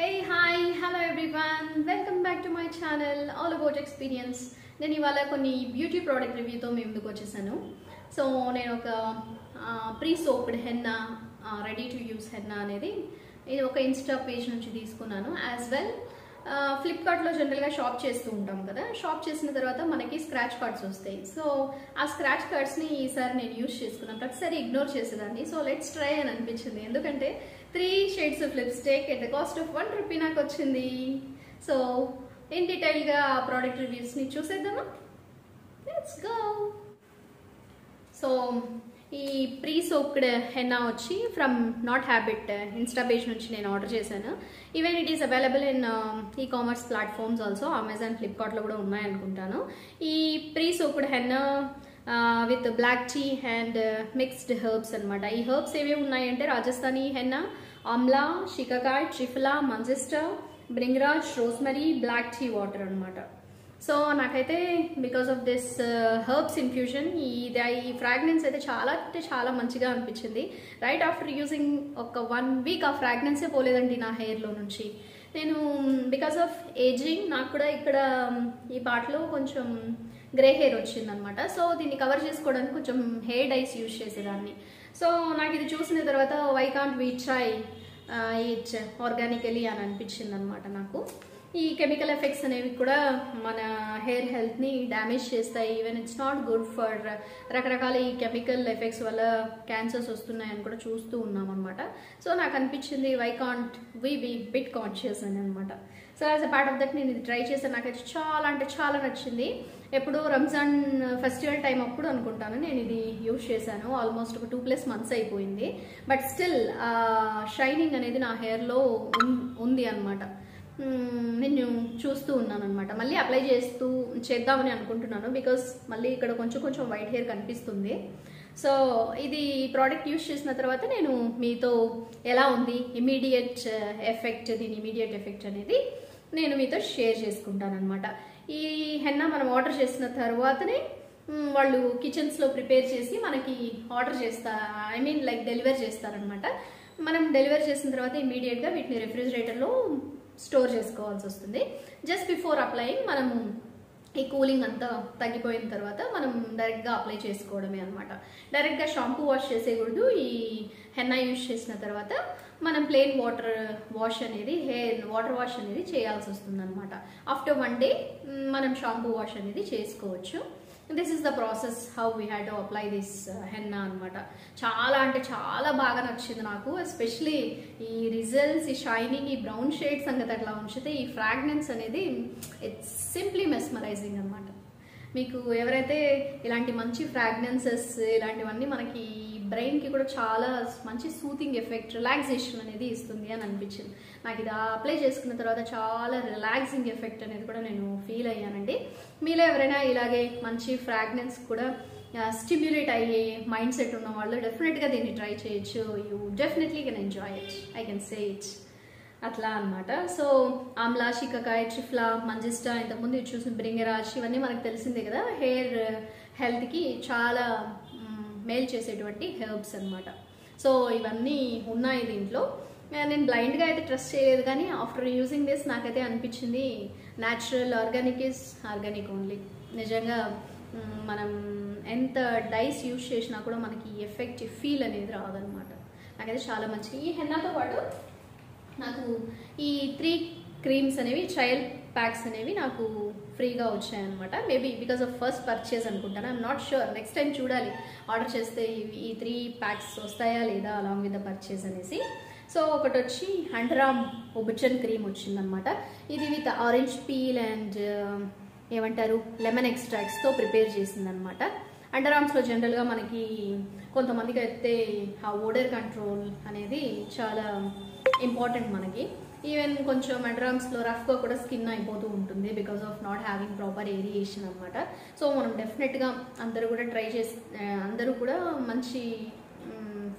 Hey, hi, hello everyone. Welcome back to my channel All About Experience. నేను ఇవాళ కొన్ని beauty product రివ్యూతో మీ ముందుకు వచ్చేసాను. సో నేను ఒక pre soaped henna ready to use henna అనేది ఇది ఒక ఇన్స్టా పేజ్ నుంచి తీసుకున్నాను. యాజ్ వెల్ ఫ్లిప్కార్ట్లో జనరల్గా షాప్ చేస్తూ ఉంటాం కదా, షాప్ చేసిన తర్వాత మనకి స్క్రాచ్ కార్డ్స్ వస్తాయి. సో ఆ స్క్రాచ్ కార్డ్స్ని ఈసారి నేను యూజ్ చేసుకున్నాను. ప్రతిసారి ఇగ్నోర్ చేసేదాన్ని. సో లెట్స్ ట్రై అని అనిపించింది, ఎందుకంటే 3 shades of lipstick at the cost of 1 rupee నాకు వచ్చింది. సో ఇన్ డీటెయిల్గా ఆ ప్రోడక్ట్ రివ్యూస్ని చూసేద్దామా? Let's go. సో ఈ ప్రీ సోప్డ్ హెన్నా వచ్చి from not habit insta page నుంచి నేను ఆర్డర్ చేశాను. Even it is available in e commerce platforms also. Amazon, ఫ్లిప్కార్ట్లో కూడా ఉన్నాయనుకుంటాను. ఈ pre soaped henna with black tea and mixed herbs అనమాట. ఈ హెర్బ్స్ ఏవేవి ఉన్నాయంటే Rajasthani henna, amla, shikakai, triphala, manjistha, bhringraj, rosemary, black tea water అనమాట. సో నాకైతే because of this herbs infusion ఈ ఫ్రాగ్రెన్స్ అయితే చాలా అంటే చాలా మంచిగా అనిపించింది. రైట్ ఆఫ్టర్ యూజింగ్ ఒక 1 week ఆ ఫ్రాగ్రెన్సే పోలేదండి నా హెయిర్లో నుంచి. నేను బికాస్ ఆఫ్ ఏజింగ్ నాకు కూడా ఇక్కడ ఈ పార్ట్లో కొంచెం గ్రే హెయిర్ వచ్చిందనమాట. సో దీన్ని కవర్ చేసుకోవడానికి కొంచెం హెయిర్ డైస్ యూజ్ చేసేదాన్ని. సో నాకు ఇది చూసిన తర్వాత why can't we try it organically అని అనిపించింది అనమాట నాకు. ఈ కెమికల్ ఎఫెక్ట్స్ అనేవి కూడా మన హెయిర్ హెల్త్ని డ్యామేజ్ చేస్తాయి. Even it's not good for రకరకాల ఈ కెమికల్ ఎఫెక్ట్స్ వల్ల క్యాన్సర్స్ వస్తున్నాయని కూడా చూస్తూ ఉన్నాం అనమాట. సో నాకు అనిపించింది why can't we be bit conscious అని అనమాట. So as a part of that నేను ఇది ట్రై చేశాను. నాకైతే చాలా అంటే చాలా నచ్చింది. ఎప్పుడు రంజాన్ ఫెస్టివల్ టైం అప్పుడు అనుకుంటాను నేను ఇది యూజ్ చేశాను. ఆల్మోస్ట్ ఒక 2+ months అయిపోయింది. బట్ స్టిల్ షైనింగ్ అనేది నా హెయిర్లో ఉంది అనమాట. నేను చూస్తూ ఉన్నాను అనమాట. మళ్ళీ అప్లై చేద్దామని అనుకుంటున్నాను, బికాస్ మళ్ళీ ఇక్కడ కొంచెం వైట్ హెయిర్ కనిపిస్తుంది. సో ఇది ప్రోడక్ట్ యూజ్ చేసిన తర్వాత నేను మీతో ఎలా ఉంది ఇమీడియట్ ఎఫెక్ట్, దీని ఇమీడియట్ ఎఫెక్ట్ అనేది నేను మీతో షేర్ చేసుకుంటాను అనమాట. ఈ హెన్నా మనం ఆర్డర్ చేసిన తర్వాతనే వాళ్ళు కిచెన్స్లో ప్రిపేర్ చేసి మనకి ఆర్డర్ లైక్ డెలివర్ చేస్తారనమాట. మనం డెలివర్ చేసిన తర్వాత ఇమీడియట్గా వీటిని రెఫ్రిజిరేటర్లో స్టోర్ చేసుకోవాల్సి వస్తుంది. జస్ట్ బిఫోర్ అప్లయింగ్ మనము ఈ కూలింగ్ అంతా తగ్గిపోయిన తర్వాత మనం డైరెక్ట్గా అప్లై చేసుకోవడమే అనమాట. డైరెక్ట్గా షాంపూ వాష్ చేసేయకూడదు. ఈ హెన్నా యూజ్ చేసిన తర్వాత మనం ప్లెయిన్ వాటర్ వాష్ అనేది వాటర్ వాష్ అనేది చేయాల్సి వస్తుంది అనమాట. ఆఫ్టర్ 1 day మనం షాంపూ వాష్ అనేది చేసుకోవచ్చు. This is the process how we had to apply this henna అనమాట. చాలా అంటే చాలా బాగా నచ్చింది నాకు. ఎస్పెషలీ ఈ రిజల్ట్స్, ఈ షైనింగ్, ఈ బ్రౌన్ షేడ్ సంగతి అట్లా ఉంచితే ఈ ఫ్రాగ్రెన్స్ అనేది ఇట్స్ సింప్లీ మెస్మరైజింగ్ అనమాట. మీకు ఎవరైతే ఇలాంటి మంచి ఫ్రాగ్రెన్సెస్ ఇలాంటివన్నీ మనకి బ్రెయిన్కి కూడా చాలా మంచి సూతింగ్ ఎఫెక్ట్, రిలాక్సేషన్ అనేది ఇస్తుంది అని అనిపించింది నాకు. ఇది అప్లై చేసుకున్న తర్వాత చాలా రిలాక్సింగ్ ఎఫెక్ట్ అనేది కూడా నేను ఫీల్ అయ్యానండి. మీలో ఎవరైనా ఇలాగే మంచి ఫ్రాగ్రెన్స్ కూడా స్టిమ్యులేట్ అయ్యే మైండ్ సెట్ ఉన్న వాళ్ళు డెఫినెట్గా దీన్ని ట్రై చేయొచ్చు. You definitely can enjoy it, I can say it అట్లా అనమాట. సో ఆమ్లా, షికాకాయ్, ట్రిఫ్లా, మంజిస్టా, ఇంతకుముందు చూసిన బ్రింగరాజ్, ఇవన్నీ మనకు తెలిసిందే కదా, హెయిర్ హెల్త్కి చాలా మేల్ చేసేటువంటి హెర్బ్స్ అనమాట. సో ఇవన్నీ ఉన్నాయి దీంట్లో. నేను బ్లైండ్గా అయితే ట్రస్ట్ చేయలేదు, కానీ ఆఫ్టర్ యూజింగ్ దిస్ నాకైతే అనిపించింది natural, organic is organic only. నిజంగా మనం ఎంత డైస్ యూజ్ చేసినా కూడా మనకి ఎఫెక్ట్ ఫీల్ అనేది రాదనమాట. నాకైతే చాలా మంచిది. ఈ హెన్నాతో పాటు నాకు ఈ 3 క్రీమ్స్ అనేవి, ట్రయల్ ప్యాక్స్ అనేవి నాకు ఫ్రీగా వచ్చాయన్నమాట. Maybe because of first purchase అనుకుంటాను. I'm not sure, next time చూడాలి ఆర్డర్ చేస్తే ఈ 3 ప్యాక్స్ వస్తాయా లేదా అలాంగ్ విత్ ద పర్చేజ్ అనేసి. సో ఒకటి వచ్చి హండ్రామ్ ఒబుచన్ క్రీమ్ వచ్చిందనమాట. ఇది విత్ ఆరెంజ్ పీల్ అండ్ ఏమంటారు లెమన్ ఎక్స్ట్రాక్ట్స్తో ప్రిపేర్ చేసిందనమాట. అండర్ ఆర్మ్స్లో జనరల్గా మనకి కొంతమందికి అయితే ఆ ఓడర్ కంట్రోల్ అనేది చాలా ఇంపార్టెంట్ మనకి. ఈవెన్ కొంచెం అండర్ ఆర్మ్స్లో రఫ్గా కూడా స్కిన్ అయిపోతూ ఉంటుంది because of not having proper aeration అనమాట. సో మనం డెఫినెట్గా అందరూ కూడా మంచి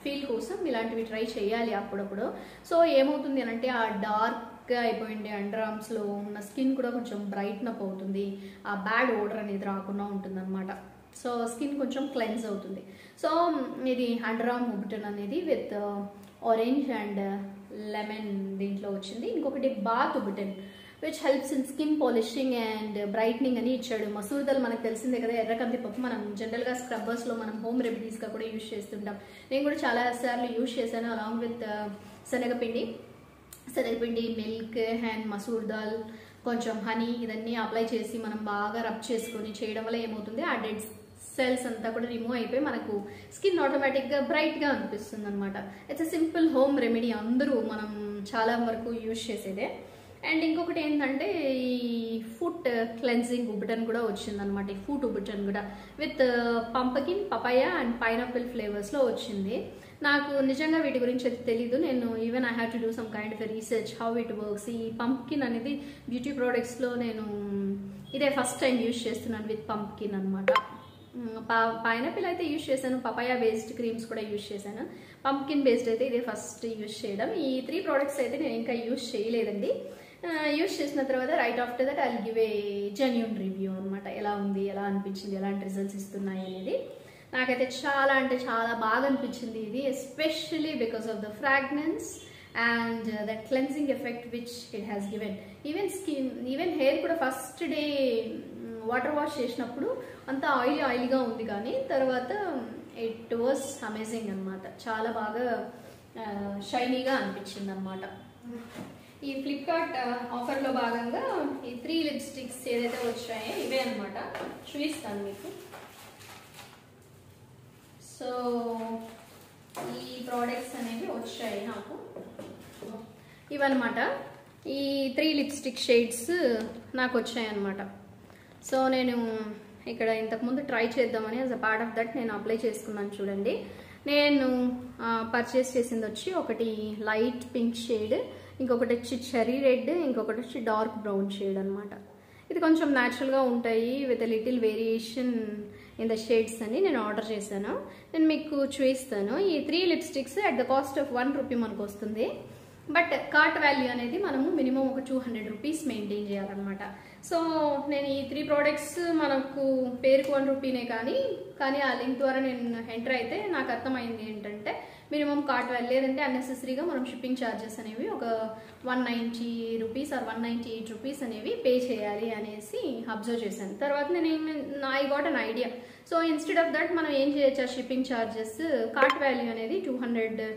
ఫీల్ కోసం ఇలాంటివి ట్రై చేయాలి అప్పుడప్పుడు. సో ఏమవుతుంది అని అంటే ఆ డార్క్గా అయిపోయింది అండర్ ఆర్మ్స్లో ఉన్న స్కిన్ కూడా కొంచెం బ్రైట్న్ అప్ అవుతుంది. ఆ బ్యాడ్ ఓడర్ అనేది రాకుండా ఉంటుంది అనమాట. సో స్కిన్ కొంచెం క్లెన్స్ అవుతుంది. సో ఇది అండర్ ఆర్మ్ ఒబుటన్ అనేది విత్ ఆరెంజ్ అండ్ లెమన్ దీంట్లో వచ్చింది. ఇంకొకటి bath ubtan which helps in skin polishing and brightening అని ఇచ్చాడు. మసూర్ దాల్ మనకు తెలిసిందే కదా, ఎర్రకంది పప్పు మనం జనరల్గా స్క్రబ్బర్స్లో మనం హోమ్ రెమెడీస్గా కూడా యూజ్ చేస్తుంటాం. నేను కూడా చాలా సార్లు యూజ్ చేశాను అలాంగ్ విత్ శనగపిండి, మిల్క్ అండ్ మసూర్ దాల్, కొంచెం హనీ ఇదన్నీ అప్లై చేసి మనం బాగా రబ్ చేసుకొని చేయడం వల్ల ఏమవుతుంది, ఆ డెడ్ సెల్స్ అంతా కూడా రిమూవ్ అయిపోయి మనకు స్కిన్ ఆటోమేటిక్గా బ్రైట్గా అనిపిస్తుంది అనమాట. It's a simple home remedy, అందరూ మనం చాలా వరకు యూజ్ చేసేదే. అండ్ ఇంకొకటి ఏంటంటే ఈ ఫుట్ క్లెన్జింగ్ ఉబటన్ కూడా వచ్చిందనమాట. ఈ ఫుట్ ఉబటన్ కూడా with pumpkin, papaya and pineapple ఫ్లేవర్స్లో వచ్చింది. నాకు నిజంగా వీటి గురించి అయితే తెలీదు. నేను even I have to do some kind of research how it works. ఈ పంప్కిన్ అనేది బ్యూటీ ప్రోడక్ట్స్లో నేను ఇదే ఫస్ట్ టైం యూజ్ చేస్తున్నాను విత్ పంప్కిన్ అనమాట. పైనాపిల్ అయితే యూజ్ చేశాను, పపాయా బేస్డ్ క్రీమ్స్ కూడా యూజ్ చేశాను, పంప్కిన్ బేస్డ్ అయితే ఇదే ఫస్ట్ యూజ్ చేయడం. ఈ 3 ప్రోడక్ట్స్ అయితే నేను ఇంకా యూజ్ చేయలేదండి. యూజ్ చేసిన తర్వాత right after that I will give a genuine review అనమాట. ఎలా ఉంది, ఎలా అనిపించింది, ఎలాంటి రిజల్ట్స్ ఇస్తున్నాయి అనేది. నాకైతే చాలా అంటే చాలా బాగా అనిపించింది ఇది, especially because of the fragrance and the cleansing effect which it has given. Even hair కూడా ఫస్ట్ డే వాటర్ వాష్ చేసినప్పుడు అంత ఆయిలీగా ఉంది, కానీ తర్వాత ఇట్ వాస్ అమేజింగ్ అనమాట. చాలా బాగా షైనీగా అనిపించింది అనమాట. ఈ ఫ్లిప్కార్ట్ ఆఫర్లో భాగంగా ఈ 3 లిప్స్టిక్స్ ఏదైతే వచ్చాయో ఇవే అనమాట, చూపిస్తాను మీకు. సో ఈ ప్రోడక్ట్స్ అనేవి వచ్చాయి నాకు, ఇవన్నమాట. ఈ 3 లిప్స్టిక్ షేడ్స్ నాకు వచ్చాయన్నమాట. సో నేను ఇక్కడ ఇంతకుముందు ట్రై చేద్దామని as a part of that నేను అప్లై చేసుకున్నాను. చూడండి, నేను పర్చేస్ చేసింది వచ్చి ఒకటి లైట్ పింక్ షేడ్, ఇంకొకటి వచ్చి చెరీ రెడ్, ఇంకొకటి వచ్చి డార్క్ బ్రౌన్ షేడ్ అనమాట. ఇది కొంచెం న్యాచురల్గా ఉంటాయి with little variation in the shades అని నేను ఆర్డర్ చేశాను. నేను మీకు చూపిస్తాను. ఈ 3 lipsticks at the cost of 1 rupee మనకు వస్తుంది. బట్ కార్ట్ వాల్యూ అనేది మనము మినిమం ఒక 200 రూపీస్ మెయింటైన్ చేయాలన్నమాట. సో నేను ఈ 3 ప్రోడక్ట్స్ మనకు పేరుకు 1 రూపీనే, కానీ ఆ లింక్ ద్వారా నేను ఎంటర్ అయితే నాకు అర్థమైంది ఏంటంటే మినిమం కార్ట్ వాల్యూ, లేదంటే అన్నెసెసరీగా మనం షిప్పింగ్ ఛార్జెస్ అనేవి ఒక 190 రూపీస్ ఆర్ 198 రూపీస్ అనేవి పే చేయాలి అనేసి అబ్జర్వ్ చేశాను. తర్వాత నేను I got an idea. So instead of that మనం ఏం చేయొచ్చు, ఆ షిప్పింగ్ ఛార్జెస్ కార్ట్ వాల్యూ అనేది 200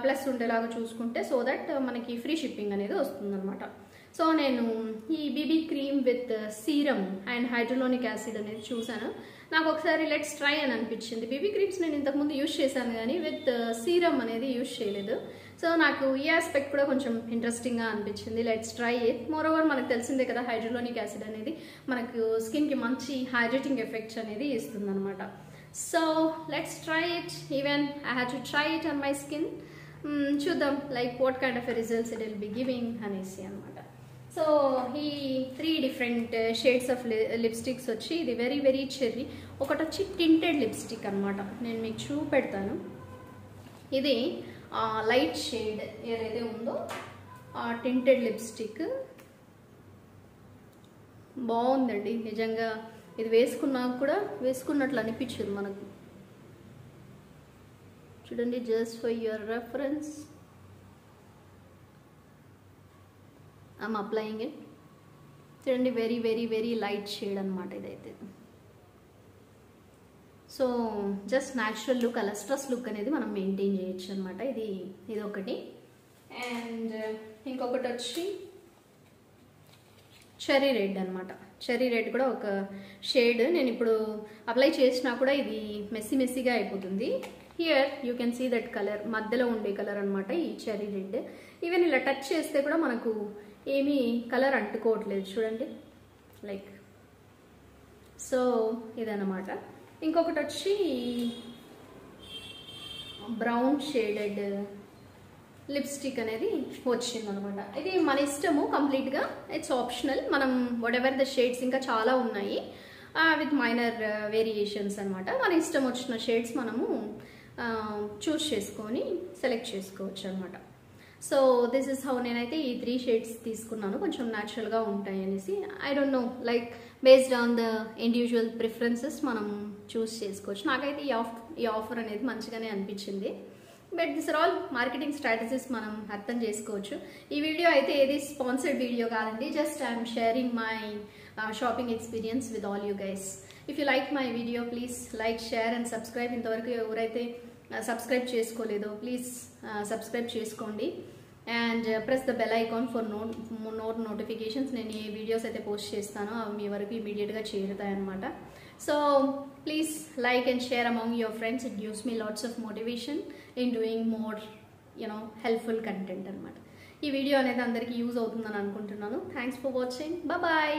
ప్లస్ ఉండేలాగా చూసుకుంటే, సో దట్ మనకి ఫ్రీ షిప్పింగ్ అనేది వస్తుంది అనమాట. సో నేను ఈ BB cream with serum and hyaluronic acid అనేది చూసాను. నాకు ఒకసారి లెట్స్ ట్రై అని అనిపించింది. బీబీ క్రీమ్స్ నేను ఇంతకుముందు యూజ్ చేశాను, కానీ విత్ సీరమ్ అనేది యూజ్ చేయలేదు. సో నాకు ఈ ఆస్పెక్ట్ కూడా కొంచెం ఇంట్రెస్టింగ్గా అనిపించింది. Let's try it. More over మనకు తెలిసిందే కదా, హైడ్రోలోనిక్ యాసిడ్ అనేది మనకు స్కిన్కి మంచి హైడ్రేటింగ్ ఎఫెక్ట్స్ అనేది ఇస్తుంది అనమాట. So let's try it. Even I have to try it on my skin. చూద్దాం like what kind of results it will be giving అనేసి అనమాట. సో ఈ 3 డిఫరెంట్ షేడ్స్ ఆఫ్ లిప్స్టిక్స్ వచ్చి ఇది వెరీ వెరీ చెర్రీ, ఒకటి వచ్చి టింటెడ్ లిప్స్టిక్ అనమాట. నేను మీకు చూపెడతాను. ఇది లైట్ షేడ్ ఏదైతే ఉందో ఆ టింటెడ్ లిప్స్టిక్ బాగుందండి నిజంగా. ఇది వేసుకున్నాక కూడా వేసుకున్నట్లు అనిపించదు మనకు. చూడండి, just for your reference I'm applying it. చూడండి, very very very light shade అనమాట ఇదైతే. So just natural look, lustrous look అనేది మనం మెయింటైన్ చేయొచ్చు అనమాట. ఇది ఒకటి. అండ్ ఇంకొకటి వచ్చి చెరీ రెడ్ అనమాట. చెరీ రెడ్ కూడా ఒక షేడ్. నేను ఇప్పుడు అప్లై చేసినా కూడా ఇది మెస్సీగా అయిపోతుంది. Here you can see that colour, మధ్యలో ఉండే కలర్ అనమాట ఈ చెరీ రెడ్. ఈవెన్ ఇలా టచ్ చేస్తే కూడా మనకు ఏమీ కలర్ అంటుకోవట్లేదు చూడండి, లైక్. సో ఇదన్నమాట. ఇంకొకటి వచ్చి బ్రౌన్ షేడెడ్ లిప్స్టిక్ అనేది వచ్చింది అనమాట. ఇది మన ఇష్టము కంప్లీట్గా, ఇట్స్ ఆప్షనల్. మనం వాట్ ఎవర్ ద షేడ్స్ ఇంకా చాలా ఉన్నాయి విత్ మైనర్ వేరియేషన్స్ అనమాట. మన ఇష్టం వచ్చిన షేడ్స్ మనము చూస్ చేసుకొని సెలెక్ట్ చేసుకోవచ్చు అనమాట. సో దిస్ ఇస్ హౌ నేనైతే ఈ 3 షేడ్స్ తీసుకున్నాను, కొంచెం న్యాచురల్గా ఉంటాయి అనేసి. I don't know, like based on the individual preferences మనం చూస్ చేసుకోవచ్చు. నాకైతే ఈ ఆఫర్ అనేది మంచిగానే అనిపించింది. But this are all marketing strategies మనం అర్థం చేసుకోవచ్చు. ఈ వీడియో అయితే ఏది స్పాన్సర్డ్ వీడియో కాదండి, just I'm sharing my shopping experience with all you guys. If you like my video please like, share and subscribe. ఇంతవరకు ఎవరైతే సబ్స్క్రైబ్ చేసుకోలేదో ప్లీజ్ సబ్స్క్రైబ్ చేసుకోండి and press the bell icon for notifications. నేను ఏ videos అయితే post చేస్తానో అవి మీ వరకు ఇమీడియట్గా చేరుతాయి అనమాట. So please like and share among your friends. It gives me lots of motivation in doing more helpful content అనమాట. ఈ వీడియో అనేది అందరికీ యూజ్ అవుతుందని అనుకుంటున్నాను. Thanks for watching. బాయ్.